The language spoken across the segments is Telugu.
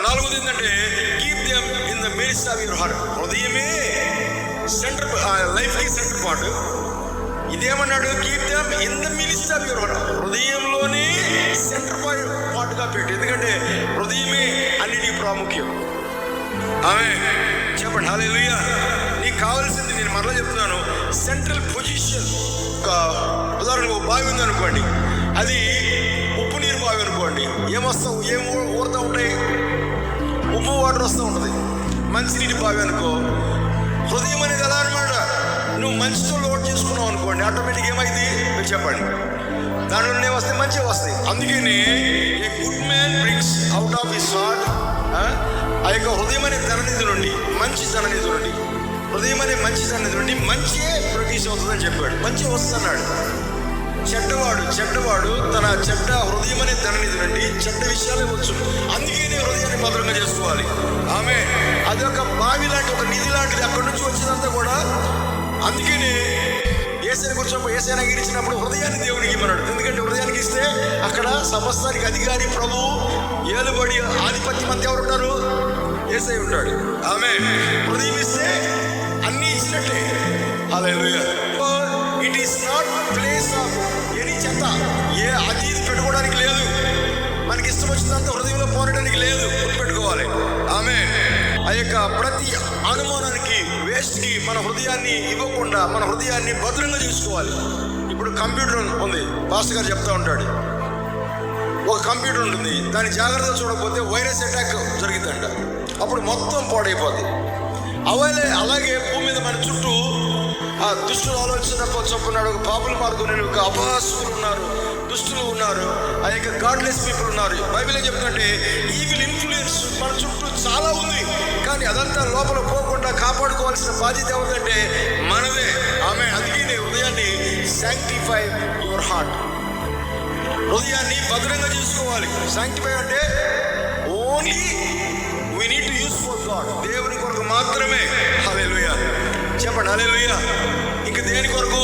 నాలుగోది ఏంటంటే keep them in the midst of your heart. హృదయమే సెంటర్, లైఫ్కి సెంటర్ పార్ట్. ఇదేమన్నాడు? Keep them in the midst of your heart. హృదయంలోనే సెంటర్ పార్ట్గా పెట్టు. ఎందుకంటే హృదయమే అన్నిటికీ ప్రాముఖ్యం. ఆమె చెప్పండి హల్లెలూయా. నీకు కావాల్సింది, నేను మరలా చెప్తున్నాను, సెంట్రల్ పొజిషన్. ఒక ఉదాహరణకు బావి ఉంది అనుకోండి, అది ఉప్పు నీరు బావి అనుకోండి, ఏం ఊరుతూ ఉంటాయి? ఉప్పు వాటర్ వస్తూ ఉంటుంది. మంచినీటి బావి అనుకో, హృదయం అనేది ఎలా అనమాట, నువ్వు మంచితో లోడ్ చేసుకున్నావు అనుకోండి, ఆటోమేటిక్ ఏమైంది? మీరు చెప్పండి. దానిలోనే వస్తాయి, మంచిగా వస్తాయి. అందుకని a good man brings out of his heart, ఆ యొక్క హృదయం అనే ధననిధి నుండి, మంచి ధననిధి నుండి, హృదయం అనే మంచి ధననిధి నుండి మంచిగా ప్రొడ్యూస్ అవుతుందని చెప్పాడు. మంచి వస్తున్నాడు. చెడ్డవాడు తన చెడ్డ హృదయం అనే ధననిధి నుండి చెడ్డ విషయాలే వచ్చు. అందుకనే హృదయాన్ని భద్రంగా చేసుకోవాలి. ఆమె అది ఒక బావి లాంటి, ఒక నిధి లాంటిది. అక్కడి నుంచి వచ్చినంతా కూడా. అందుకనే ఏసైని కూర్చోప్పుడు, ఏసైనా ఇచ్చినప్పుడు హృదయాన్ని దేవునికి ఇమ్మన్నాడు. ఎందుకంటే హృదయానికి ఇస్తే అక్కడ సమస్తానికి అధికారి, ప్రభువు, ఏలుబడి, ఆధిపత్యం అంతా ఎవరు ఉంటారు? ఏసై ఉంటాడు. ఆమె హృదయం ఇస్తే అన్నీ ఇచ్చినట్టే. Hallelujah. It is not place of any చెత్త. అది పెట్టుకోవడానికి లేదు. మనకి ఇష్టం వచ్చినంత హృదయంలో పోరడానికి లేదు. గుర్తుపెట్టుకోవాలి. ఆమె ఆ యొక్క ప్రతి అనుమానానికి, వేస్ట్కి మన హృదయాన్ని ఇవ్వకుండా మన హృదయాన్ని భద్రంగా చూసుకోవాలి. ఇప్పుడు కంప్యూటర్ ఉంది, పాస్టర్ గారు చెప్తా ఉంటాడు. ఒక కంప్యూటర్ ఉంటుంది, దాన్ని జాగ్రత్తగా చూడకపోతే వైరస్ అటాక్ జరిగిందంట. అప్పుడు మొత్తం పాడైపోతుంది. అలాగే భూమి మీద మన చుట్టూ ఆ దుష్టులు ఆలోచన చెప్పున్నాడు. ఒక పాపుల మార్గం, ఒక అపహాసులు ఉన్నారు, దుష్టులు ఉన్నారు, ఆ యొక్క గాడ్లెస్ పీపుల్ ఉన్నారు. బైబిల్ ఏం చెప్తుందంటే ఈవిల్ ఇన్ఫ్లుయెన్స్ మన చుట్టూ చాలా ఉంది. కానీ అదంతా లోపల పోకుండా కాపాడుకోవాల్సిన బాధ్యత ఎవరిదంటే మనదే. ఆమె అందుకే హృదయాన్ని శాంక్టిఫై యువర్ హార్ట్, హృదయాన్ని భద్రంగా చేసుకోవాలి. శాంక్టిఫై అంటే only we need to use for God, దేవుని కొరకు మాత్రమే. హల్లెలూయా. చెప్పండి హల్లెలూయా. ఇంక దేని కొరకు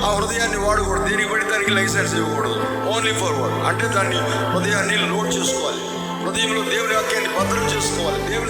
ఆ హృదయాన్ని వాడకూడదు, దేనికి పడి దానికి లైసెన్స్ ఇవ్వకూడదు. ఓన్లీ ఫర్ వర్డ్ అంటే దాన్ని హృదయాన్ని లోడ్ చేసుకోవాలి. హృదయంలో దేవుని వాక్యాన్ని భద్రం చేసుకోవాలి. దేవుని